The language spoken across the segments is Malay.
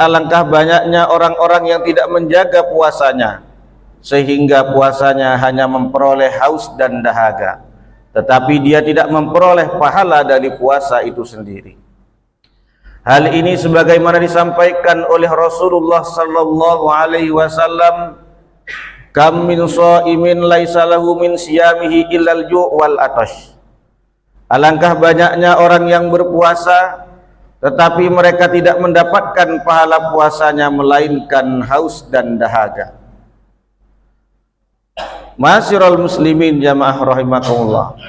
alangkah banyaknya orang-orang yang tidak menjaga puasanya, sehingga puasanya hanya memperoleh haus dan dahaga, tetapi dia tidak memperoleh pahala dari puasa itu sendiri. Hal ini sebagaimana disampaikan oleh Rasulullah sallallahu alaihi wasallam, kam min shaimin laisa lahu min siyamihi illal ju' wal atash. Alangkah banyaknya orang yang berpuasa tetapi mereka tidak mendapatkan pahala puasanya melainkan haus dan dahaga. Ma'asyiral muslimin jamaah rahimakumullah.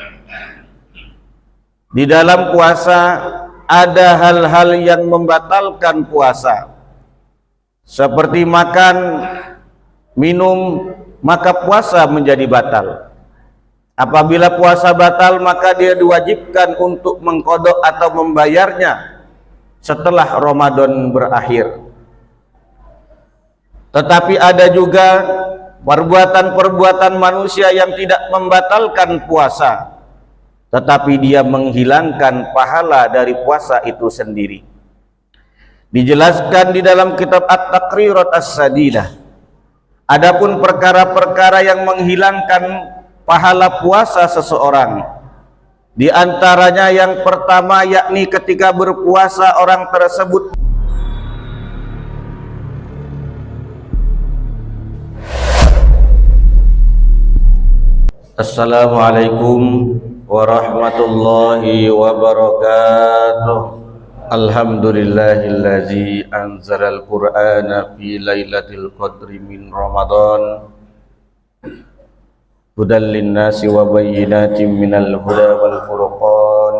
Di dalam puasa ada hal-hal yang membatalkan puasa, seperti makan, minum, maka puasa menjadi batal. Apabila puasa batal, maka dia diwajibkan untuk mengqadha atau membayarnya setelah Ramadan berakhir. Tetapi ada juga perbuatan-perbuatan manusia yang tidak membatalkan puasa, tetapi dia menghilangkan pahala dari puasa itu sendiri. Dijelaskan di dalam kitab At-Taqrirat As-Sadidah, adapun perkara-perkara yang menghilangkan pahala puasa seseorang, di antaranya yang pertama yakni ketika berpuasa orang tersebut Assalamualaikum warahmatullahi wabarakatuh. Alhamdulillahillazi anzalal qur'ana fi lailatul qadri min Ramadan hudan linnasi wa bayyinatin minal huda wal furqan.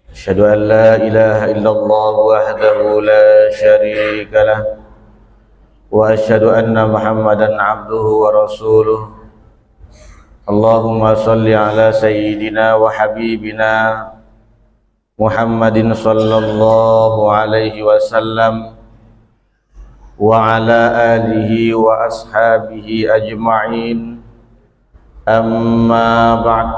Asyhadu an la ilaha illallah wahdahu la syarika lah wa asyhadu anna Muhammadan abduhu wa rasuluh. Allahumma salli ala sayyidina wa habibina Muhammadin sallallahu alaihi wasallam wa ala alihi wa ashabihi ajma'in. Amma ba'd.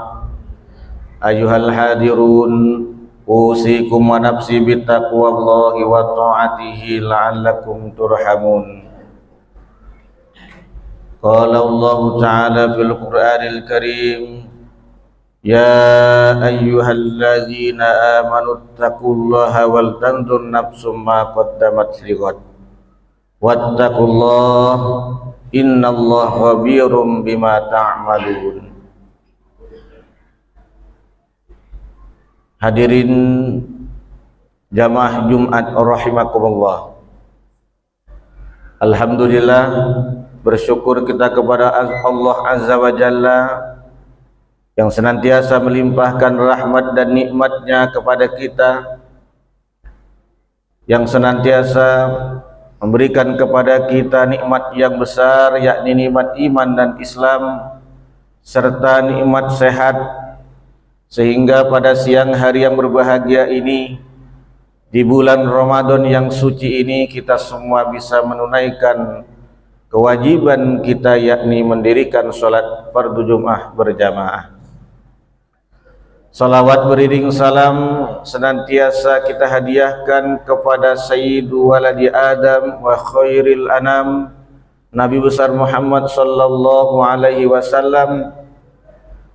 Ayuhal hadirun, usikum wa nafsi bittaqwallahi wa ta'atihi la'allakum turhamun. Qala Allah ta'ala fil Qur'anil Karim, ya ayyuhalladzina amanu taqullaha wal tanzur nafsum ma qaddamat lighad wattaqullaha innallaha khabirum bima ta'malun. Hadirin jamaah Jumat rahimakumullah. Alhamdulillah, bersyukur kita kepada Allah Azza wa Jalla yang senantiasa melimpahkan rahmat dan nikmatnya kepada kita, yang senantiasa memberikan kepada kita nikmat yang besar, yakni nikmat iman dan Islam serta nikmat sehat, sehingga pada siang hari yang berbahagia ini, di bulan Ramadan yang suci ini, kita semua bisa menunaikan kewajiban kita, yakni mendirikan sholat fardu Jum'ah berjamaah. Salawat beriring salam senantiasa kita hadiahkan kepada Sayyidu waladi Adam wa khairil anam, Nabi besar Muhammad sallallahu alaihi wasallam.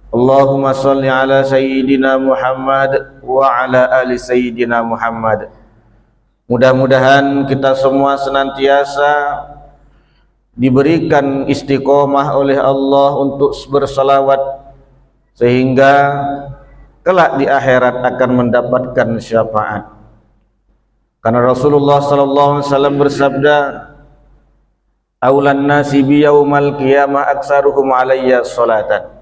Allahumma salli ala Sayyidina Muhammad wa ala ali Sayyidina Muhammad. Mudah-mudahan kita semua senantiasa diberikan istiqomah oleh Allah untuk bersalawat, sehingga kelak di akhirat akan mendapatkan syafaat. Karena Rasulullah sallallahu alaihi wasallam bersabda, aulan nasi bi yaumal qiyamah aktsaruhum alayya salatan.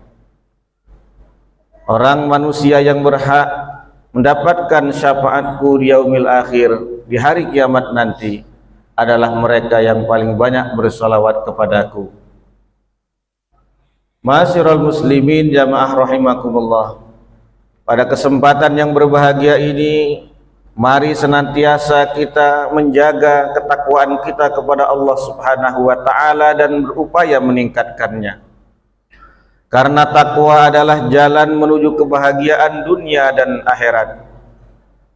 Orang manusia yang berhak mendapatkan syafaatku di yaumil akhir, di hari kiamat nanti, adalah mereka yang paling banyak bersalawat kepadaku. Ma'asyiral muslimin jamaah rahimakumullah. Pada kesempatan yang berbahagia ini, mari senantiasa kita menjaga ketakwaan kita kepada Allah Subhanahu wa ta'ala dan berupaya meningkatkannya. Karena takwa adalah jalan menuju kebahagiaan dunia dan akhirat.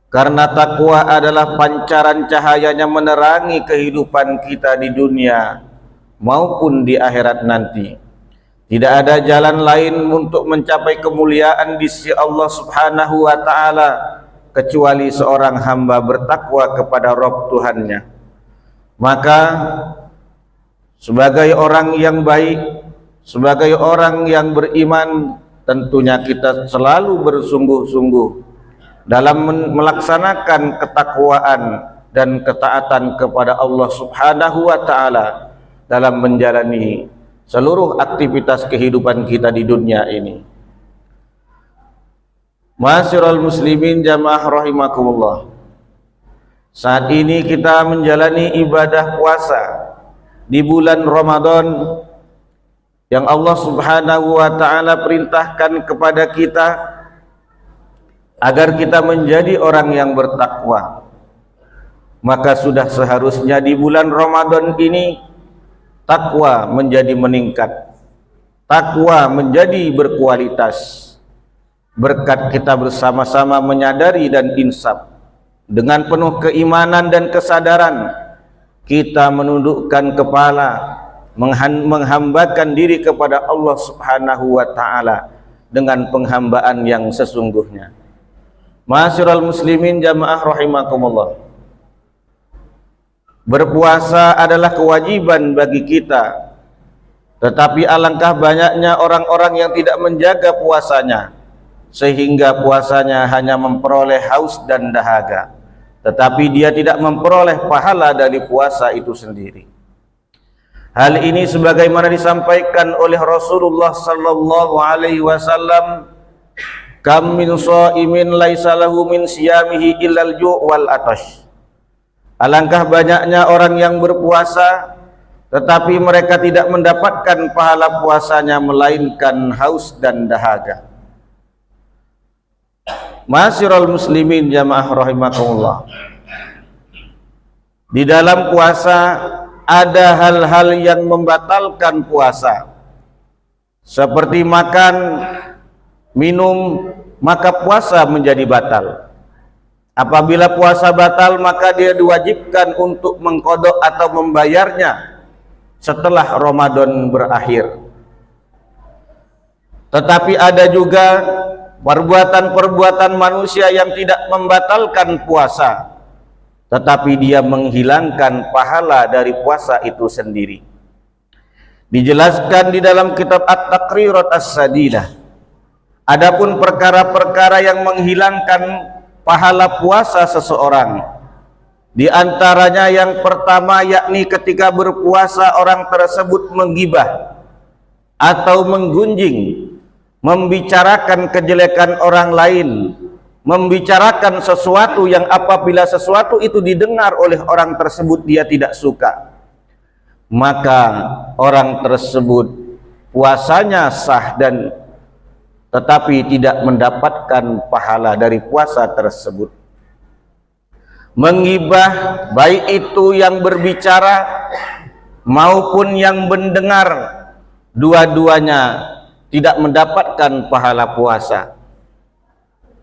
Karena takwa adalah pancaran cahayanya menerangi kehidupan kita di dunia maupun di akhirat nanti. Tidak ada jalan lain untuk mencapai kemuliaan di sisi Allah Subhanahu wa taala kecuali seorang hamba bertakwa kepada Rabb Tuhannya. Maka sebagai orang yang baik, sebagai orang yang beriman, tentunya kita selalu bersungguh-sungguh dalam melaksanakan ketakwaan dan ketaatan kepada Allah Subhanahu wa taala dalam menjalani seluruh aktivitas kehidupan kita di dunia ini. Ma'asyiral muslimin jamaah rahimakumullah. Saat ini kita menjalani ibadah puasa di bulan Ramadan yang Allah Subhanahu wa taala perintahkan kepada kita agar kita menjadi orang yang bertakwa. Maka sudah seharusnya di bulan Ramadan ini takwa menjadi meningkat, takwa menjadi berkualitas, berkat kita bersama-sama menyadari dan insaf dengan penuh keimanan dan kesadaran kita menundukkan kepala, menghambakan diri kepada Allah Subhanahu wa taala dengan penghambaan yang sesungguhnya. Ma'asyiral muslimin jamaah rahimakumullah. Berpuasa adalah kewajiban bagi kita, tetapi alangkah banyaknya orang-orang yang tidak menjaga puasanya, sehingga puasanya hanya memperoleh haus dan dahaga, tetapi dia tidak memperoleh pahala dari puasa itu sendiri. Hal ini sebagaimana disampaikan oleh Rasulullah sallallahu alaihi wasallam, kam min shaimin laisa lahu min siyamihi illal ju' wal atash. Alangkah banyaknya orang yang berpuasa tetapi mereka tidak mendapatkan pahala puasanya melainkan haus dan dahaga. Ma'asyiral muslimin jamaah rahimakumullah. Di dalam puasa ada hal-hal yang membatalkan puasa, seperti makan, minum, maka puasa menjadi batal. Apabila puasa batal, maka dia diwajibkan untuk mengqadha atau membayarnya setelah Ramadan berakhir. Tetapi ada juga perbuatan-perbuatan manusia yang tidak membatalkan puasa, tetapi dia menghilangkan pahala dari puasa itu sendiri. Dijelaskan di dalam kitab At-Taqrirat As-Sadidah, adapun perkara-perkara yang menghilangkan pahala puasa seseorang, di antaranya yang pertama yakni ketika berpuasa orang tersebut menggibah atau menggunjing, membicarakan kejelekan orang lain, membicarakan sesuatu yang apabila sesuatu itu didengar oleh orang tersebut dia tidak suka, maka orang tersebut puasanya sah dan tetapi tidak mendapatkan pahala dari puasa tersebut. Menggibah, baik itu yang berbicara maupun yang mendengar, dua-duanya tidak mendapatkan pahala puasa.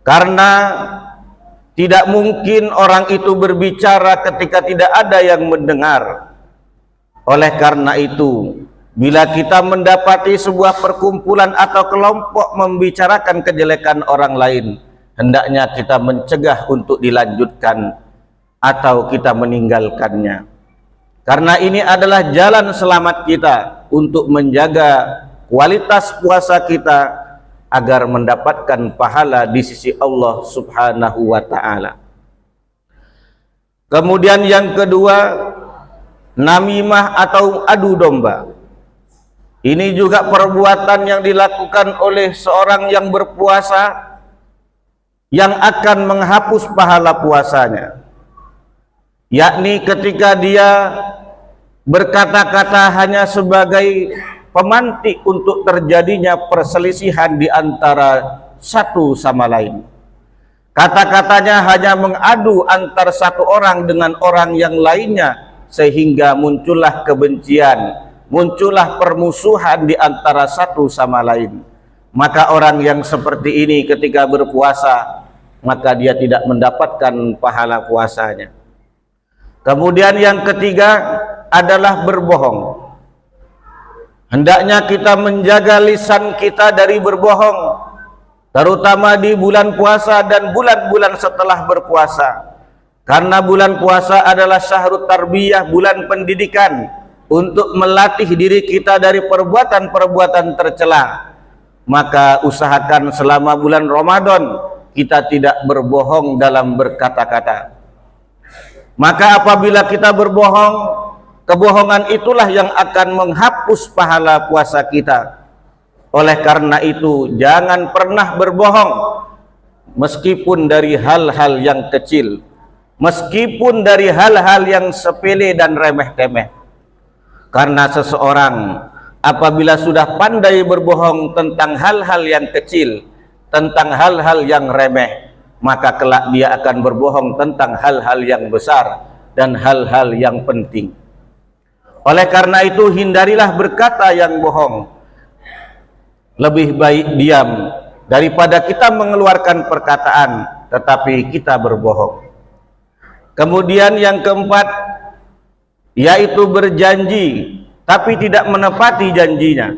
Karena tidak mungkin orang itu berbicara ketika tidak ada yang mendengar. Oleh karena itu, bila kita mendapati sebuah perkumpulan atau kelompok membicarakan kejelekan orang lain, hendaknya kita mencegah untuk dilanjutkan atau kita meninggalkannya. Karena ini adalah jalan selamat kita untuk menjaga kualitas puasa kita agar mendapatkan pahala di sisi Allah Subhanahu wa taala. Kemudian yang kedua, namimah atau adu domba. Ini juga perbuatan yang dilakukan oleh seorang yang berpuasa yang akan menghapus pahala puasanya, yakni ketika dia berkata-kata hanya sebagai pemantik untuk terjadinya perselisihan di antara satu sama lain. Kata-katanya hanya mengadu antar satu orang dengan orang yang lainnya, sehingga muncullah kebencian, muncullah permusuhan di antara satu sama lain. Maka orang yang seperti ini ketika berpuasa maka dia tidak mendapatkan pahala puasanya. Kemudian yang ketiga adalah berbohong. Hendaknya kita menjaga lisan kita dari berbohong, terutama di bulan puasa dan bulan-bulan setelah berpuasa. Karena bulan puasa adalah syahrut tarbiyah, bulan pendidikan, untuk melatih diri kita dari perbuatan-perbuatan tercela. Maka usahakan selama bulan Ramadan kita tidak berbohong dalam berkata-kata. Maka apabila kita berbohong, kebohongan itulah yang akan menghapus pahala puasa kita. Oleh karena itu, jangan pernah berbohong, meskipun dari hal-hal yang kecil, meskipun dari hal-hal yang sepele dan remeh-temeh. Karena seseorang apabila sudah pandai berbohong tentang hal-hal yang kecil, tentang hal-hal yang remeh, maka kelak dia akan berbohong tentang hal-hal yang besar dan hal-hal yang penting. Oleh karena itu, hindarilah berkata yang bohong. Lebih baik diam daripada kita mengeluarkan perkataan tetapi kita berbohong. Kemudian yang keempat, yaitu berjanji tapi tidak menepati janjinya.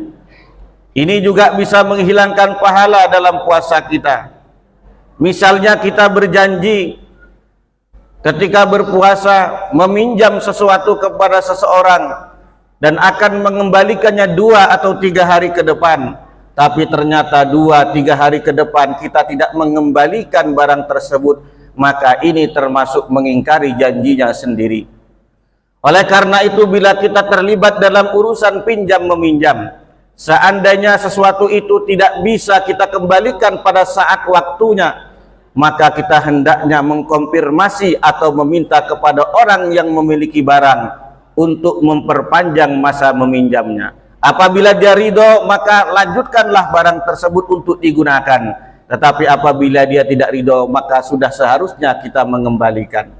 Ini juga bisa menghilangkan pahala dalam puasa kita. Misalnya kita berjanji ketika berpuasa meminjam sesuatu kepada seseorang dan akan mengembalikannya 2 atau 3 hari ke depan, tapi ternyata 2-3 hari ke depan kita tidak mengembalikan barang tersebut, maka ini termasuk mengingkari janjinya sendiri. Oleh karena itu, bila kita terlibat dalam urusan pinjam meminjam, seandainya sesuatu itu tidak bisa kita kembalikan pada saat waktunya, maka kita hendaknya mengkonfirmasi atau meminta kepada orang yang memiliki barang untuk memperpanjang masa meminjamnya. Apabila dia ridho, maka lanjutkanlah barang tersebut untuk digunakan. Tetapi apabila dia tidak ridho, maka sudah seharusnya kita mengembalikan.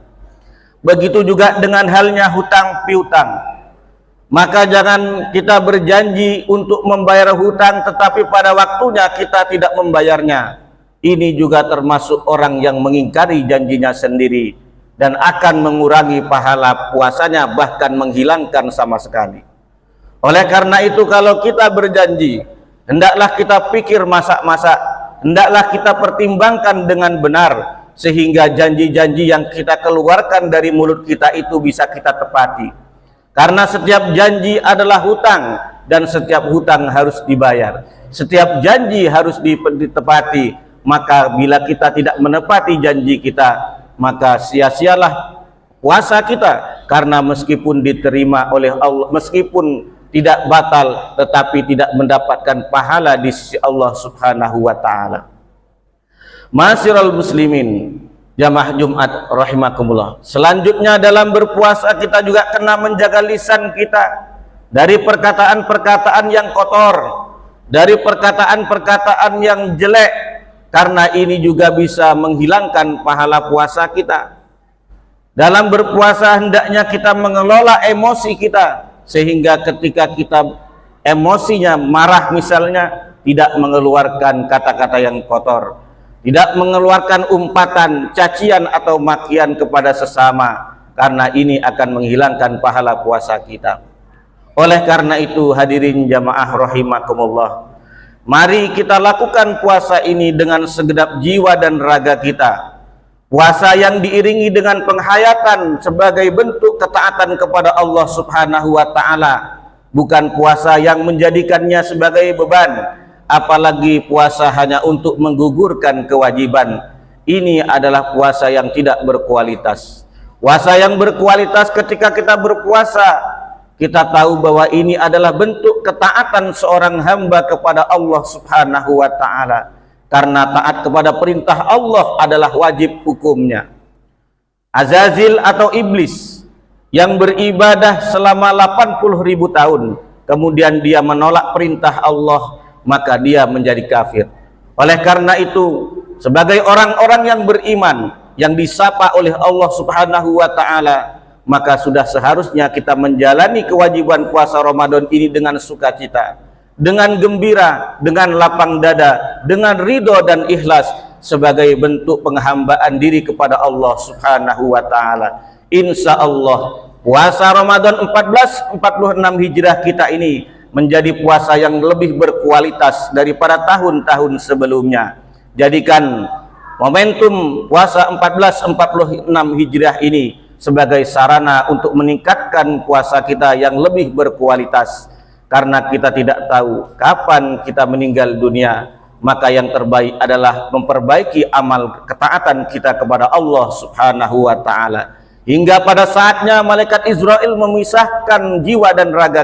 Begitu juga dengan halnya hutang piutang. Maka jangan kita berjanji untuk membayar hutang tetapi pada waktunya kita tidak membayarnya. Ini juga termasuk orang yang mengingkari janjinya sendiri dan akan mengurangi pahala puasanya, bahkan menghilangkan sama sekali. Oleh karena itu, kalau kita berjanji, hendaklah kita pikir masak-masak, hendaklah kita pertimbangkan dengan benar, sehingga janji-janji yang kita keluarkan dari mulut kita itu bisa kita tepati. Karena setiap janji adalah hutang, dan setiap hutang harus dibayar. Setiap janji harus ditepati. Maka bila kita tidak menepati janji kita, maka sia-sialah puasa kita. Karena meskipun diterima oleh Allah, meskipun tidak batal, tetapi tidak mendapatkan pahala di sisi Allah Subhanahu wa ta'ala. Ma'asyiral muslimin, jamaah Jumat rahimakumullah. Selanjutnya dalam berpuasa kita juga kena menjaga lisan kita dari perkataan-perkataan yang kotor, dari perkataan-perkataan yang jelek, karena ini juga bisa menghilangkan pahala puasa kita. Dalam berpuasa hendaknya kita mengelola emosi kita, sehingga ketika kita emosinya marah misalnya, tidak mengeluarkan kata-kata yang kotor, tidak mengeluarkan umpatan, cacian atau makian kepada sesama, karena ini akan menghilangkan pahala puasa kita. Oleh karena itu, hadirin jamaah rahimakumullah, mari kita lakukan puasa ini dengan segenap jiwa dan raga kita. Puasa yang diiringi dengan penghayatan sebagai bentuk ketaatan kepada Allah Subhanahu wa ta'ala, bukan puasa yang menjadikannya sebagai beban, apalagi puasa hanya untuk menggugurkan kewajiban. Ini adalah puasa yang tidak berkualitas. Puasa yang berkualitas, ketika kita berpuasa, kita tahu bahwa ini adalah bentuk ketaatan seorang hamba kepada Allah Subhanahu wa ta'ala. Karena taat kepada perintah Allah adalah wajib hukumnya. Azazil atau iblis yang beribadah selama 80.000 tahun, kemudian dia menolak perintah Allah, maka dia menjadi kafir. Oleh karena itu, sebagai orang-orang yang beriman, yang disapa oleh Allah Subhanahu wa ta'ala, maka sudah seharusnya kita menjalani kewajiban puasa Ramadan ini dengan sukacita, dengan gembira, dengan lapang dada, dengan ridho dan ikhlas, sebagai bentuk penghambaan diri kepada Allah Subhanahu wa taala. Insya Allah puasa Ramadan 1446 Hijrah kita ini menjadi puasa yang lebih berkualitas daripada tahun-tahun sebelumnya. Jadikan momentum puasa 1446 Hijriah ini sebagai sarana untuk meningkatkan puasa kita yang lebih berkualitas, karena kita tidak tahu kapan kita meninggal dunia. Maka yang terbaik adalah memperbaiki amal ketaatan kita kepada Allah Subhanahu wa taala, hingga pada saatnya malaikat Israel memisahkan jiwa dan raga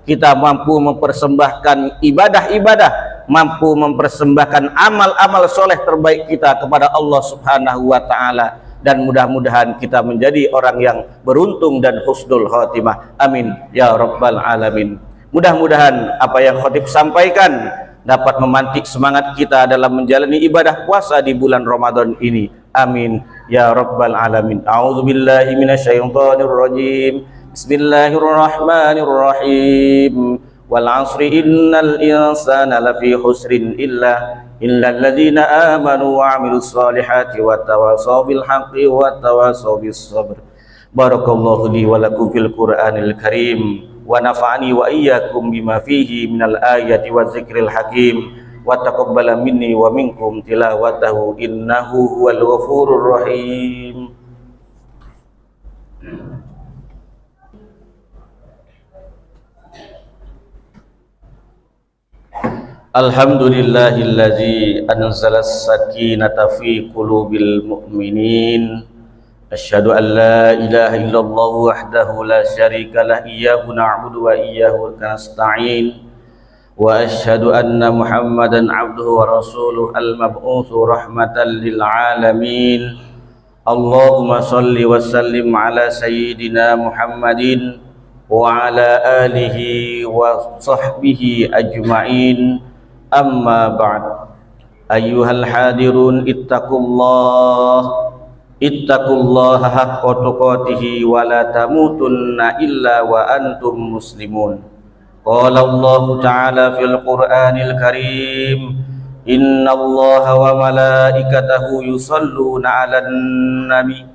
kita mampu mempersembahkan ibadah-ibadah, mampu mempersembahkan amal-amal soleh terbaik kita kepada Allah Subhanahu wa taala. Dan mudah-mudahan kita menjadi orang yang beruntung dan husnul khotimah. Amin ya rabbal alamin. Mudah-mudahan apa yang khatib sampaikan dapat memantik semangat kita dalam menjalani ibadah puasa di bulan Ramadan ini. Amin ya rabbal alamin. A'udzubillahi minasyaitonir rajim. Bismillahirrahmanirrahim. Wal 'asri innal insana lafi khusrin illa alladzina amanu wa 'amilus solihati wa tawasaw bil haqqi wa tawasaw bis sabr. Barakallahu li wa lakum fil Qur'anil Karim wa nafa'ani wa iyyakum bima fihi minal ayati wa dzikril hakim wa taqabbala minni wa minkum tilawatahu innahu huwal ghafurur rahim. Alhamdulillahillazi anzalas sakinata fi qulubil mu'minin. Asyhadu an la ilaha illallah wahdahu la syarika lah, iyyahu na'budu wa iyyahu nasta'in. Wa asyhadu anna Muhammadan abduhu wa rasuluhu al-mab'utsu rahmatan lil alamin. Allahumma shalli wa sallim ala sayyidina Muhammadin wa ala alihi wa sahbihi ajma'in. Amma ba'd. Ayyuhal hadirun ittaqullaha haqqa tuqatih wa la tamutunna illa wa antum muslimun. Qala Allah ta'ala fil Qur'anil Karim, innallaha wa malaikatahu yusalluna 'alan nabi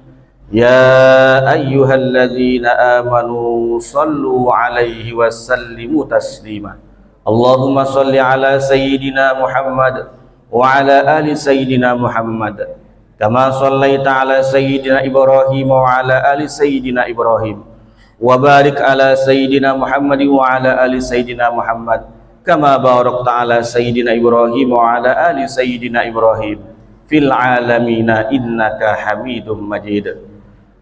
ya ayyuhalladzina amanu sallu 'alaihi wa sallimu taslima. Allahumma salli ala sayyidina Muhammad wa ala ali sayyidina Muhammad kama sallaita ala sayyidina Ibrahim wa ala ali sayyidina Ibrahim wa barik ala sayyidina Muhammad wa ala ali sayyidina Muhammad kama barakta ala sayyidina Ibrahim wa ala ali sayyidina Ibrahim fil alamina innaka Hamidum Majid.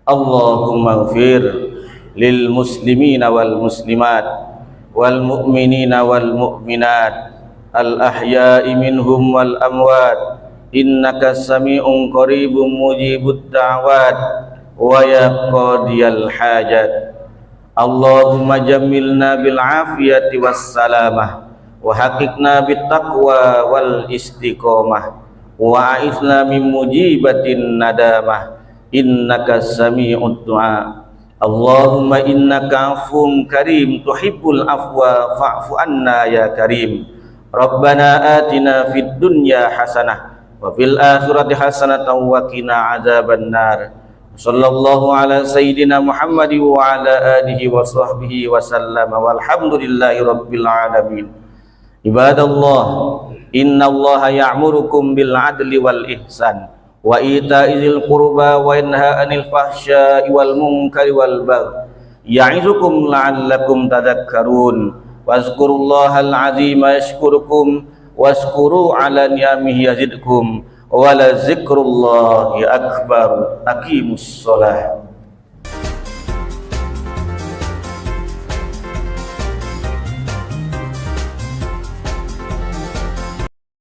Allahumma ighfir lil muslimina wal muslimat wal mu'minina wal mu'minat al ahya'i minhum wal amwat innaka sami'un qaribun mujibud da'wat wa ya qadiyal hajat. Allahumma jammilna bil afiyati was salamah wa haqiqna bit taqwa wal istiqamah wa a'izna min mujibatin nadamah innaka sami'ud du'a. Allahumma innaka afum karim tuhibbul afwa fa'fu anna ya karim. Rabbana atina fid dunya hasanah wa fil akhirati hasanatan wa qina adzaban nar. Sallallahu ala sayyidina Muhammad wa ala alihi wa sahbihi wa sallama walhamdulillahi rabbil alamin. Ibadallah, innallaha ya'murukum bil adli wal ihsan wa ita'izil qurba wa yanha 'anil fahsya'i wal munkari wal baghi ya'izukum la'allakum tadhakkarun. Wazkurullahal 'azima yashkurukum wazkuru 'ala ni'amihi yazidkum wa la zikrullahi akbar. Aqimus shalah.